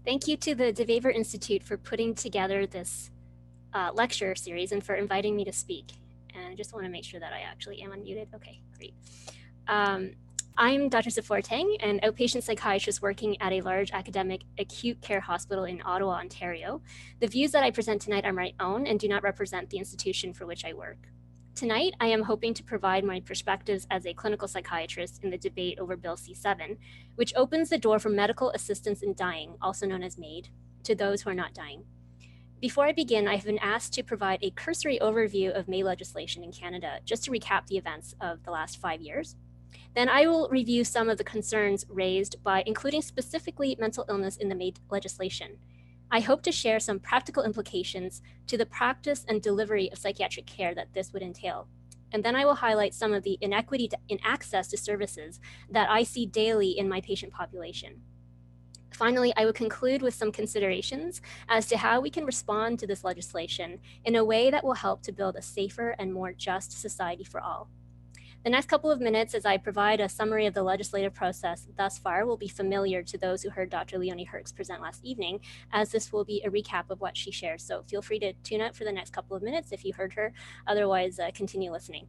Thank you to the deVeber Institute for putting together this lecture series and for inviting me to speak. And I just want to make sure that I actually am unmuted. Okay, great. I'm Dr. Sephora Tang, an outpatient psychiatrist working at a large academic acute care hospital in Ottawa, Ontario. The views that I present tonight are my own and do not represent the institution for which I work. Tonight, I am hoping to provide my perspectives as a clinical psychiatrist in the debate over Bill C-7, which opens the door for medical assistance in dying, also known as Maid, to those who are not dying. Before I begin, I have been asked to provide a cursory overview of Maid legislation in Canada, just to recap the events of the last 5 years. Then I will review some of the concerns raised by including specifically mental illness in the Maid legislation. I hope to share some practical implications to the practice and delivery of psychiatric care that this would entail. And then I will highlight some of the inequity in access to services that I see daily in my patient population. Finally, I will conclude with some considerations as to how we can respond to this legislation in a way that will help to build a safer and more just society for all. The next couple of minutes as I provide a summary of the legislative process thus far will be familiar to those who heard Dr. Leonie Herx present last evening, as this will be a recap of what she shares. So feel free to tune out for the next couple of minutes if you heard her, otherwise continue listening.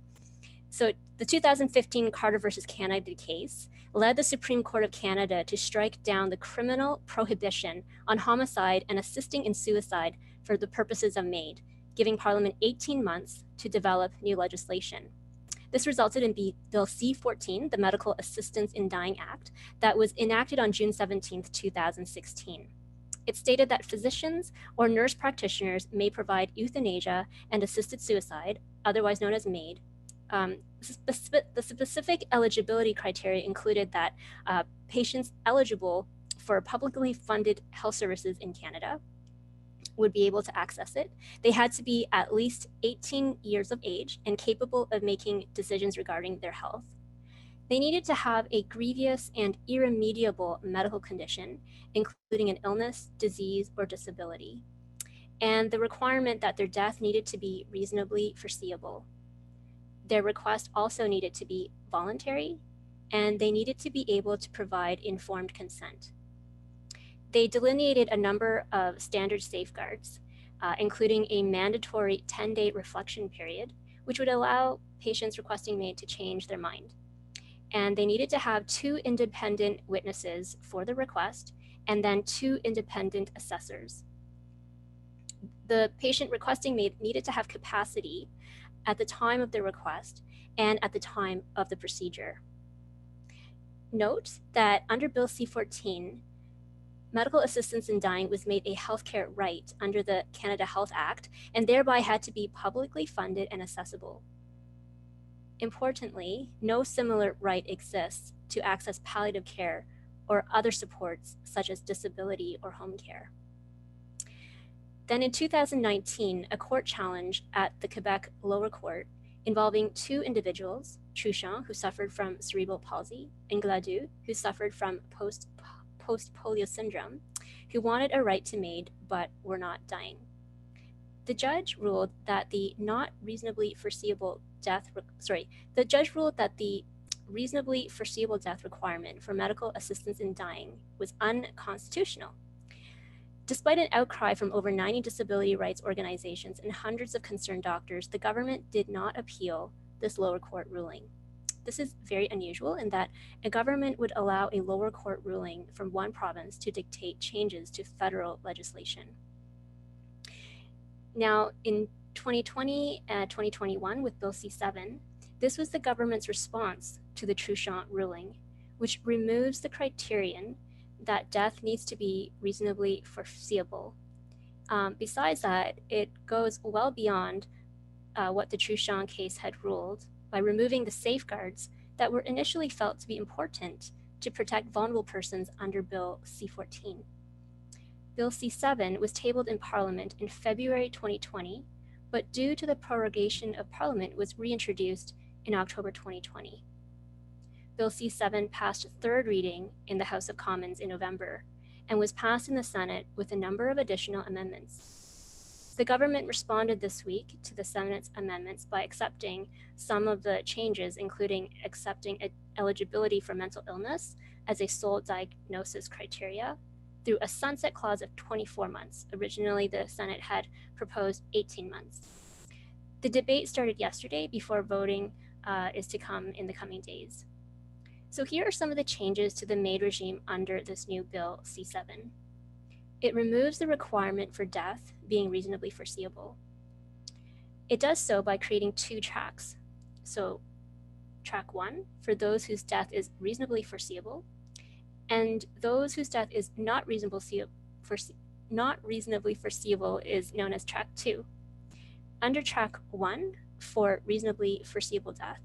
So the 2015 Carter versus Canada case led the Supreme Court of Canada to strike down the criminal prohibition on homicide and assisting in suicide for the purposes of Maid, giving Parliament 18 months to develop new legislation. This resulted in Bill C-14, the Medical Assistance in Dying Act, that was enacted on June 17, 2016. It stated that physicians or nurse practitioners may provide euthanasia and assisted suicide, otherwise known as Maid. The specific eligibility criteria included that patients eligible for publicly funded health services in Canada would be able to access it. They had to be at least 18 years of age and capable of making decisions regarding their health. They needed to have a grievous and irremediable medical condition, including an illness, disease, or disability, and the requirement that their death needed to be reasonably foreseeable. Their request also needed to be voluntary, and they needed to be able to provide informed consent. They delineated a number of standard safeguards, including a mandatory 10-day reflection period, which would allow patients requesting Maid to change their mind. And they needed to have 2 independent witnesses for the request, and then 2 independent assessors. The patient requesting Maid needed to have capacity at the time of the request and at the time of the procedure. Note that under Bill C-14, medical assistance in dying was made a healthcare right under the Canada Health Act and thereby had to be publicly funded and accessible. Importantly, no similar right exists to access palliative care or other supports such as disability or home care. Then in 2019, a court challenge at the Quebec lower court involving 2 individuals, Truchon, who suffered from cerebral palsy, and Gladu, who suffered from post-polio syndrome, who wanted a right to Maid but were not dying. The judge ruled that the reasonably foreseeable death requirement for medical assistance in dying was unconstitutional. Despite an outcry from over 90 disability rights organizations and hundreds of concerned doctors, the government did not appeal this lower court ruling. This is very unusual in that a government would allow a lower court ruling from one province to dictate changes to federal legislation. Now, in 2020 and 2021 with Bill C-7, this was the government's response to the Truchon ruling, which removes the criterion that death needs to be reasonably foreseeable. Besides that, it goes well beyond what the Truchon case had ruled by removing the safeguards that were initially felt to be important to protect vulnerable persons under Bill C-14. Bill C-7 was tabled in Parliament in February 2020, but due to the prorogation of Parliament was reintroduced in October 2020. Bill C-7 passed 3rd reading in the House of Commons in November and was passed in the Senate with a number of additional amendments. The government responded this week to the Senate's amendments by accepting some of the changes, including accepting eligibility for mental illness as a sole diagnosis criteria, through a sunset clause of 24 months. Originally, the Senate had proposed 18 months. The debate started yesterday before voting is to come in the coming days. So here are some of the changes to the Maid regime under this new Bill C7. It removes the requirement for death being reasonably foreseeable. It does so by creating two tracks. So track 1 for those whose death is reasonably foreseeable, and those whose death is not reasonably foreseeable is known as track 2. Under track 1 for reasonably foreseeable death,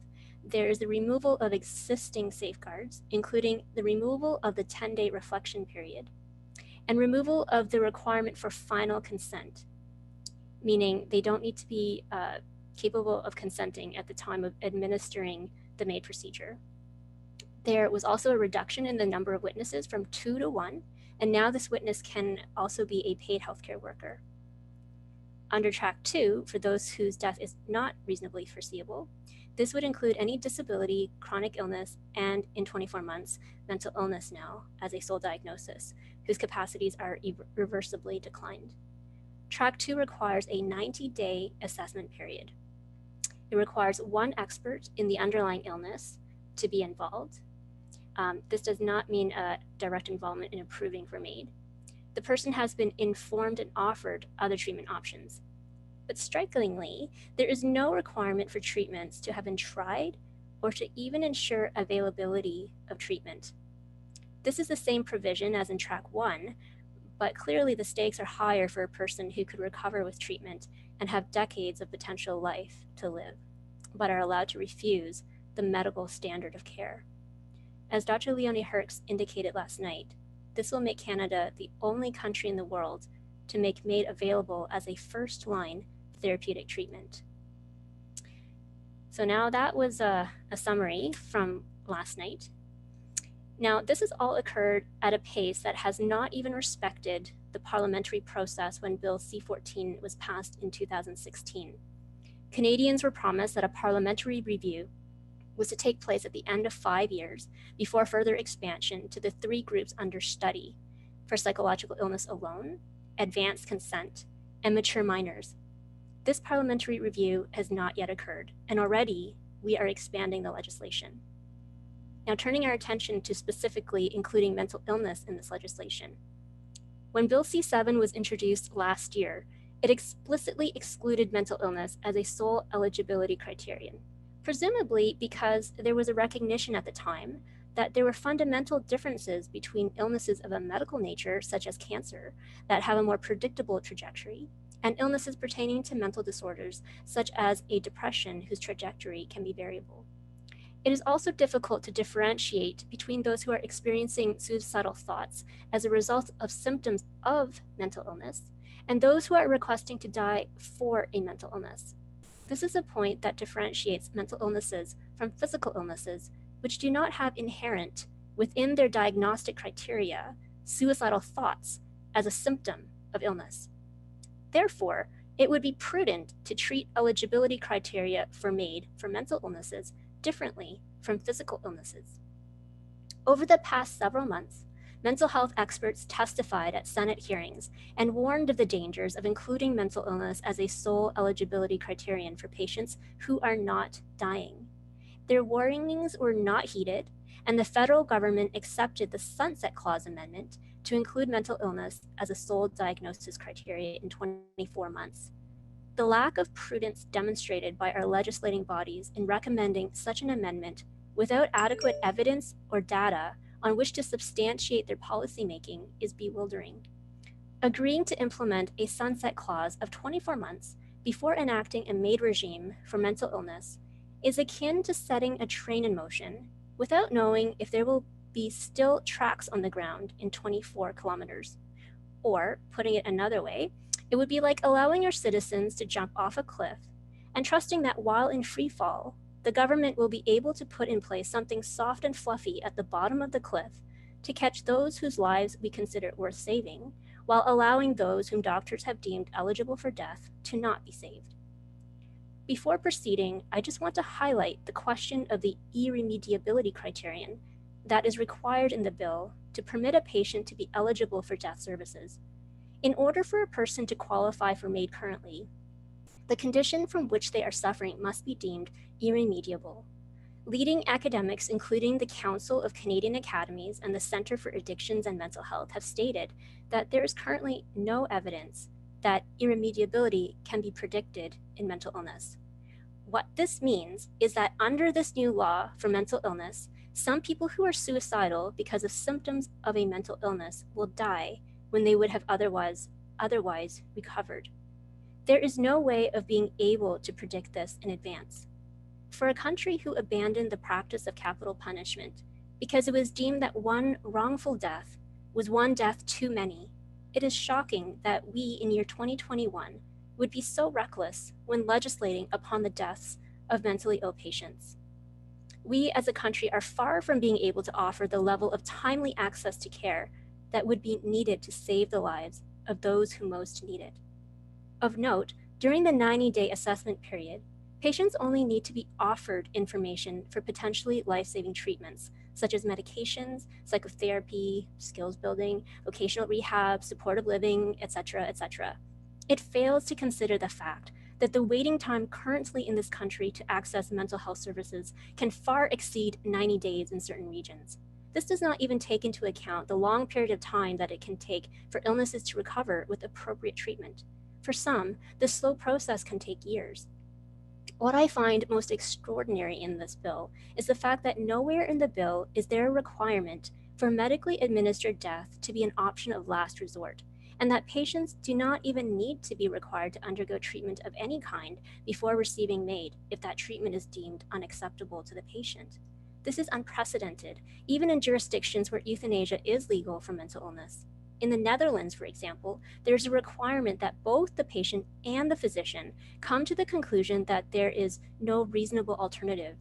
there is the removal of existing safeguards, including the removal of the 10-day reflection period and removal of the requirement for final consent, meaning they don't need to be capable of consenting at the time of administering the Maid procedure. There was also a reduction in the number of witnesses from 2 to 1, and now this witness can also be a paid healthcare worker. Under track 2, for those whose death is not reasonably foreseeable, this would include any disability, chronic illness, and in 24 months, mental illness now as a sole diagnosis, whose capacities are irreversibly declined. Track 2 requires a 90-day assessment period. It requires one expert in the underlying illness to be involved. This does not mean a direct involvement in approving for Maid. The person has been informed and offered other treatment options. But strikingly, there is no requirement for treatments to have been tried or to even ensure availability of treatment. This is the same provision as in track 1, but clearly the stakes are higher for a person who could recover with treatment and have decades of potential life to live, but are allowed to refuse the medical standard of care. As Dr. Leonie Herx indicated last night, this will make Canada the only country in the world to make Maid available as a first-line therapeutic treatment. So now that was a summary from last night. Now, this has all occurred at a pace that has not even respected the parliamentary process when Bill C-14 was passed in 2016. Canadians were promised that a parliamentary review was to take place at the end of 5 years before further expansion to the 3 groups under study for psychological illness alone, advanced consent, and mature minors. This parliamentary review has not yet occurred, and already we are expanding the legislation. Now, turning our attention to specifically including mental illness in this legislation. When Bill C-7 was introduced last year, it explicitly excluded mental illness as a sole eligibility criterion, presumably because there was a recognition at the time that there were fundamental differences between illnesses of a medical nature, such as cancer, that have a more predictable trajectory, and illnesses pertaining to mental disorders, such as a depression whose trajectory can be variable. It is also difficult to differentiate between those who are experiencing suicidal thoughts as a result of symptoms of mental illness and those who are requesting to die for a mental illness. This is a point that differentiates mental illnesses from physical illnesses, which do not have inherent within their diagnostic criteria suicidal thoughts as a symptom of illness. Therefore, it would be prudent to treat eligibility criteria for Maid for mental illnesses differently from physical illnesses. Over the past several months, mental health experts testified at Senate hearings and warned of the dangers of including mental illness as a sole eligibility criterion for patients who are not dying. Their warnings were not heeded, and the federal government accepted the Sunset Clause amendment to include mental illness as a sole diagnosis criteria in 24 months. The lack of prudence demonstrated by our legislating bodies in recommending such an amendment without adequate evidence or data on which to substantiate their policymaking is bewildering. Agreeing to implement a sunset clause of 24 months before enacting a Maid regime for mental illness is akin to setting a train in motion without knowing if there will be still tracks on the ground in 24 kilometers. Or, putting it another way, it would be like allowing your citizens to jump off a cliff and trusting that while in free fall, the government will be able to put in place something soft and fluffy at the bottom of the cliff to catch those whose lives we consider worth saving, while allowing those whom doctors have deemed eligible for death to not be saved. Before proceeding, I just want to highlight the question of the E-Remediability Criterion that is required in the bill to permit a patient to be eligible for death services. In order for a person to qualify for Maid currently, the condition from which they are suffering must be deemed irremediable. Leading academics, including the Council of Canadian Academies and the Centre for Addictions and Mental Health, have stated that there is currently no evidence that irremediability can be predicted in mental illness. What this means is that under this new law for mental illness, some people who are suicidal because of symptoms of a mental illness will die when they would have otherwise recovered. There is no way of being able to predict this in advance. For a country who abandoned the practice of capital punishment because it was deemed that one wrongful death was one death too many, it is shocking that we in year 2021 would be so reckless when legislating upon the deaths of mentally ill patients. We as a country are far from being able to offer the level of timely access to care that would be needed to save the lives of those who most need it. Of note, during the 90-day assessment period, patients only need to be offered information for potentially life-saving treatments, such as medications, psychotherapy, skills building, vocational rehab, supportive living, etc., etc. It fails to consider the fact that the waiting time currently in this country to access mental health services can far exceed 90 days in certain regions. This does not even take into account the long period of time that it can take for illnesses to recover with appropriate treatment. For some, this slow process can take years. What I find most extraordinary in this bill is the fact that nowhere in the bill is there a requirement for medically administered death to be an option of last resort, and that patients do not even need to be required to undergo treatment of any kind before receiving Maid if that treatment is deemed unacceptable to the patient. This is unprecedented, even in jurisdictions where euthanasia is legal for mental illness. In the Netherlands, for example, there's a requirement that both the patient and the physician come to the conclusion that there is no reasonable alternative.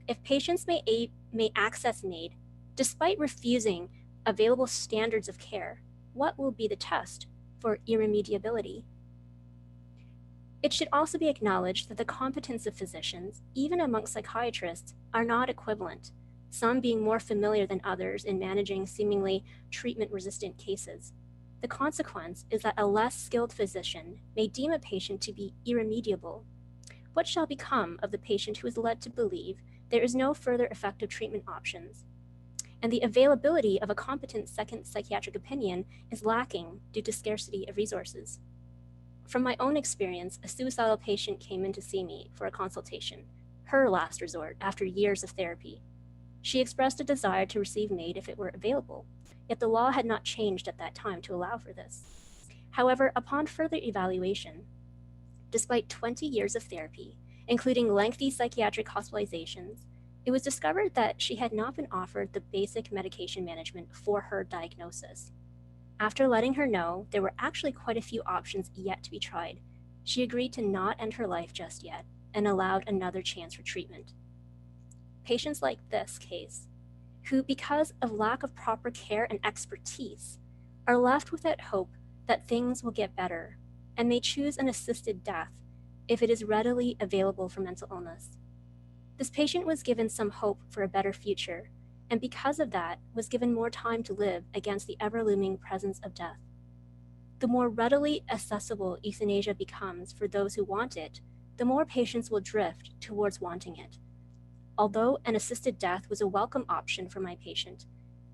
If patients may access Maid, despite refusing available standards of care, what will be the test for irremediability? It should also be acknowledged that the competence of physicians, even amongst psychiatrists, are not equivalent, some being more familiar than others in managing seemingly treatment-resistant cases. The consequence is that a less skilled physician may deem a patient to be irremediable. What shall become of the patient who is led to believe there is no further effective treatment options? And the availability of a competent second psychiatric opinion is lacking due to scarcity of resources. From my own experience, a suicidal patient came in to see me for a consultation, her last resort after years of therapy. She expressed a desire to receive Maid if it were available, yet the law had not changed at that time to allow for this. However, upon further evaluation, despite 20 years of therapy, including lengthy psychiatric hospitalizations, it was discovered that she had not been offered the basic medication management for her diagnosis. After letting her know there were actually quite a few options yet to be tried, she agreed to not end her life just yet and allowed another chance for treatment. Patients like this case, who because of lack of proper care and expertise, are left without hope that things will get better and may choose an assisted death if it is readily available for mental illness. This patient was given some hope for a better future, and because of that, was given more time to live against the ever-looming presence of death. The more readily accessible euthanasia becomes for those who want it, the more patients will drift towards wanting it. Although an assisted death was a welcome option for my patient,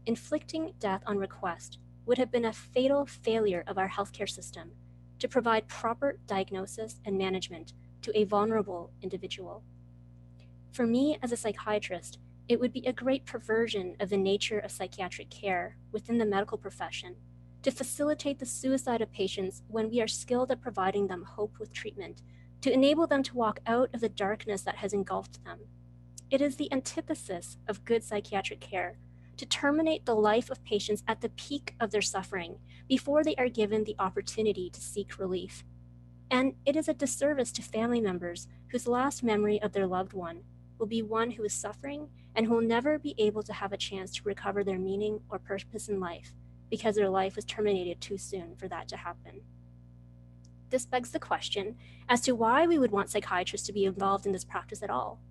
inflicting death on request would have been a fatal failure of our healthcare system to provide proper diagnosis and management to a vulnerable individual. For me as a psychiatrist, it would be a great perversion of the nature of psychiatric care within the medical profession to facilitate the suicide of patients when we are skilled at providing them hope with treatment, to enable them to walk out of the darkness that has engulfed them. It is the antithesis of good psychiatric care to terminate the life of patients at the peak of their suffering before they are given the opportunity to seek relief. And it is a disservice to family members whose last memory of their loved one will be one who is suffering and who will never be able to have a chance to recover their meaning or purpose in life because their life was terminated too soon for that to happen. This begs the question as to why we would want psychiatrists to be involved in this practice at all.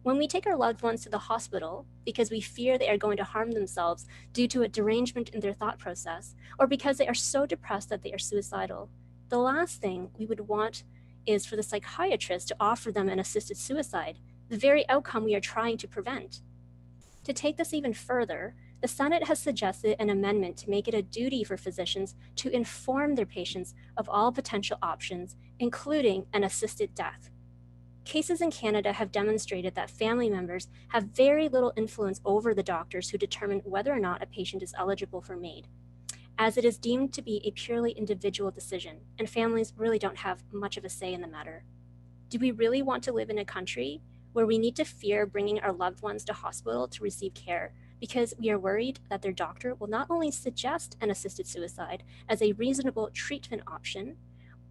When we take our loved ones to the hospital because we fear they are going to harm themselves due to a derangement in their thought process, or because they are so depressed that they are suicidal, the last thing we would want is for the psychiatrist to offer them an assisted suicide, the very outcome we are trying to prevent. To take this even further, the Senate has suggested an amendment to make it a duty for physicians to inform their patients of all potential options, including an assisted death. Cases in Canada have demonstrated that family members have very little influence over the doctors who determine whether or not a patient is eligible for Maid, as it is deemed to be a purely individual decision, and families really don't have much of a say in the matter. Do we really want to live in a country where we need to fear bringing our loved ones to hospital to receive care because we are worried that their doctor will not only suggest an assisted suicide as a reasonable treatment option,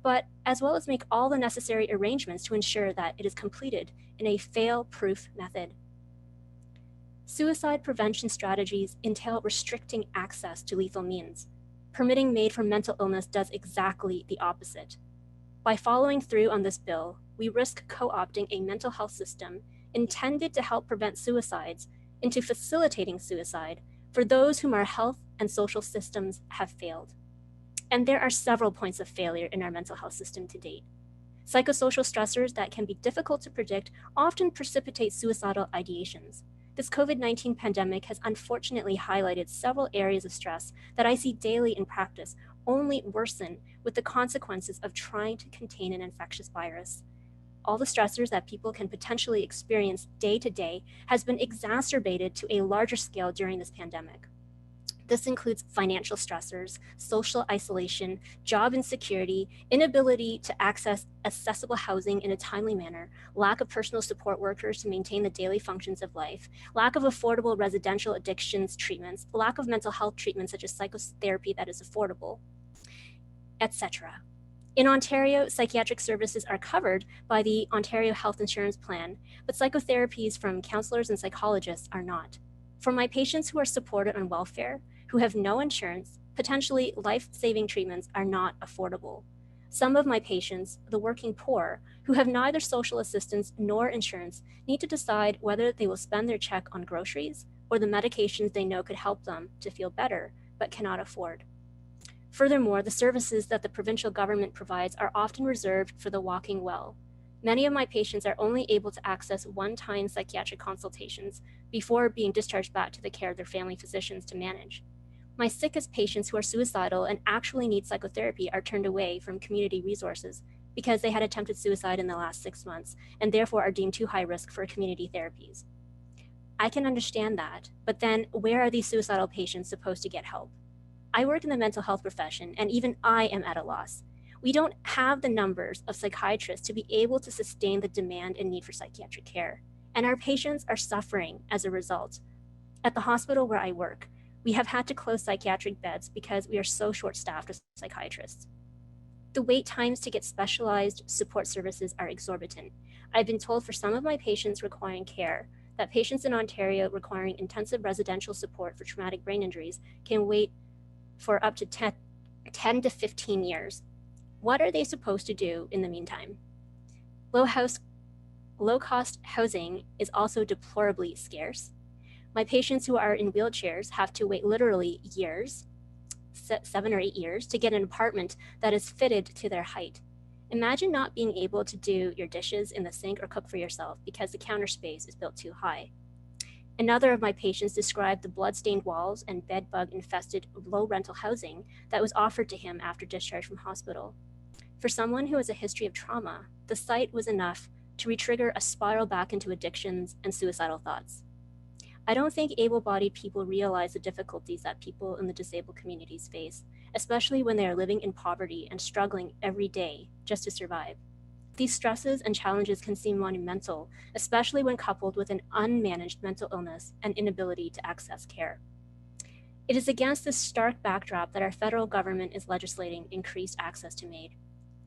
but as well as make all the necessary arrangements to ensure that it is completed in a fail-proof method? Suicide prevention strategies entail restricting access to lethal means. Permitting Maid for mental illness does exactly the opposite. By following through on this bill, we risk co-opting a mental health system intended to help prevent suicides into facilitating suicide for those whom our health and social systems have failed. And there are several points of failure in our mental health system to date. Psychosocial stressors that can be difficult to predict often precipitate suicidal ideations. This COVID-19 pandemic has unfortunately highlighted several areas of stress that I see daily in practice only worsen with the consequences of trying to contain an infectious virus. All the stressors that people can potentially experience day to day has been exacerbated to a larger scale during this pandemic. This includes financial stressors, social isolation, job insecurity, inability to access accessible housing in a timely manner, lack of personal support workers to maintain the daily functions of life, lack of affordable residential addictions treatments, lack of mental health treatments such as psychotherapy that is affordable, etc. In Ontario, psychiatric services are covered by the Ontario Health Insurance Plan, but psychotherapies from counselors and psychologists are not. For my patients who are supported on welfare, who have no insurance, potentially life-saving treatments are not affordable. Some of my patients, the working poor, who have neither social assistance nor insurance, need to decide whether they will spend their check on groceries or the medications they know could help them to feel better, but cannot afford. Furthermore, the services that the provincial government provides are often reserved for the walking well. Many of my patients are only able to access one-time psychiatric consultations before being discharged back to the care of their family physicians to manage. My sickest patients who are suicidal and actually need psychotherapy are turned away from community resources because they had attempted suicide in the last 6 months and therefore are deemed too high risk for community therapies. I can understand that, but then where are these suicidal patients supposed to get help? I work in the mental health profession, and even I am at a loss. We don't have the numbers of psychiatrists to be able to sustain the demand and need for psychiatric care, and our patients are suffering as a result. At the hospital where I work, we have had to close psychiatric beds because we are so short-staffed with psychiatrists. The wait times to get specialized support services are exorbitant. I've been told for some of my patients requiring care that patients in Ontario requiring intensive residential support for traumatic brain injuries can wait for up to 10 to 15 years. What are they supposed to do in the meantime? Low-cost housing is also deplorably scarce. My patients who are in wheelchairs have to wait literally years, 7 or 8 years, to get an apartment that is fitted to their height. Imagine not being able to do your dishes in the sink or cook for yourself because the counter space is built too high. Another of my patients described the blood-stained walls and bed-bug-infested low rental housing that was offered to him after discharge from hospital. For someone who has a history of trauma, the sight was enough to retrigger a spiral back into addictions and suicidal thoughts. I don't think able-bodied people realize the difficulties that people in the disabled communities face, especially when they are living in poverty and struggling every day just to survive. These stresses and challenges can seem monumental, especially when coupled with an unmanaged mental illness and inability to access care. It is against this stark backdrop that our federal government is legislating increased access to Maid.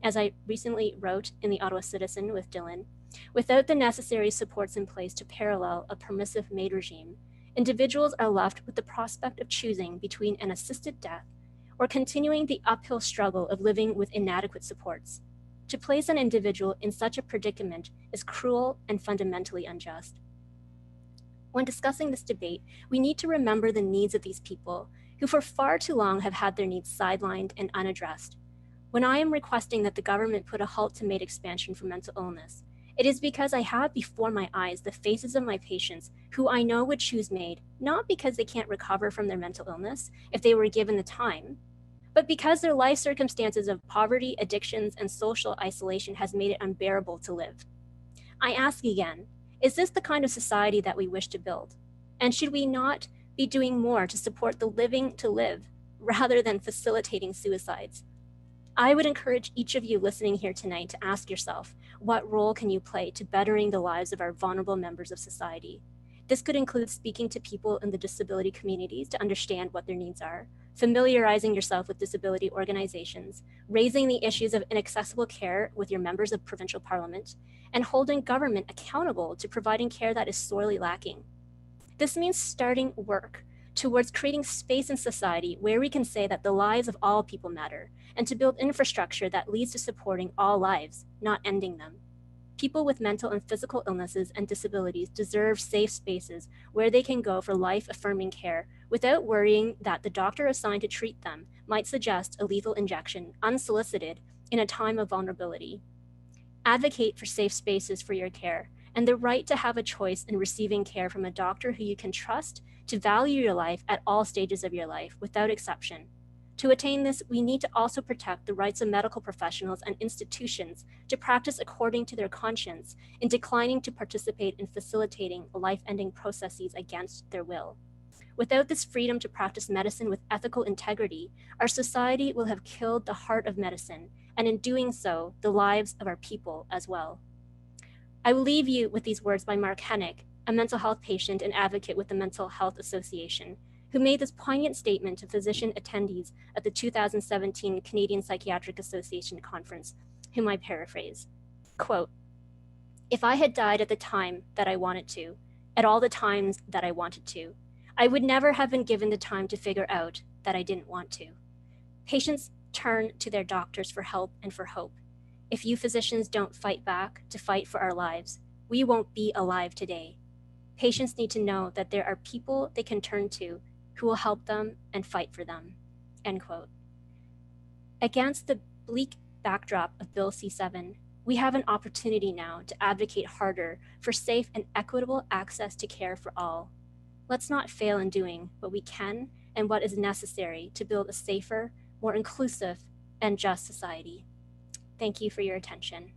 As I recently wrote in the Ottawa Citizen with Dylan, without the necessary supports in place to parallel a permissive Maid regime, individuals are left with the prospect of choosing between an assisted death or continuing the uphill struggle of living with inadequate supports. To place an individual in such a predicament is cruel and fundamentally unjust. When discussing this debate, we need to remember the needs of these people who for far too long have had their needs sidelined and unaddressed. When I am requesting that the government put a halt to Maid expansion for mental illness, it is because I have before my eyes the faces of my patients who I know would choose Maid, not because they can't recover from their mental illness if they were given the time, but because their life circumstances of poverty, addictions, and social isolation has made it unbearable to live. I ask again, is this the kind of society that we wish to build? And should we not be doing more to support the living to live rather than facilitating suicides? I would encourage each of you listening here tonight to ask yourself, what role can you play to bettering the lives of our vulnerable members of society? This could include speaking to people in the disability communities to understand what their needs are, familiarizing yourself with disability organizations, raising the issues of inaccessible care with your members of provincial parliament, and holding government accountable to providing care that is sorely lacking. This means starting work towards creating space in society where we can say that the lives of all people matter, and to build infrastructure that leads to supporting all lives, not ending them. People with mental and physical illnesses and disabilities deserve safe spaces where they can go for life-affirming care without worrying that the doctor assigned to treat them might suggest a lethal injection unsolicited in a time of vulnerability. Advocate for safe spaces for your care and the right to have a choice in receiving care from a doctor who you can trust to value your life at all stages of your life without exception. To attain this, we need to also protect the rights of medical professionals and institutions to practice according to their conscience in declining to participate in facilitating life-ending processes against their will. Without this freedom to practice medicine with ethical integrity, our society will have killed the heart of medicine, and in doing so, the lives of our people as well. I will leave you with these words by Mark Hennick, a mental health patient and advocate with the Mental Health Association, who made this poignant statement to physician attendees at the 2017 Canadian Psychiatric Association conference, whom I paraphrase. Quote, "If I had died at the time that I wanted to, at all the times that I wanted to, I would never have been given the time to figure out that I didn't want to." Patients turn to their doctors for help and for hope. If you physicians don't fight back to fight for our lives, we won't be alive today. Patients need to know that there are people they can turn to who will help them and fight for them, end quote. Against the bleak backdrop of Bill C-7, we have an opportunity now to advocate harder for safe and equitable access to care for all. Let's not fail in doing what we can and what is necessary to build a safer, more inclusive, and just society. Thank you for your attention.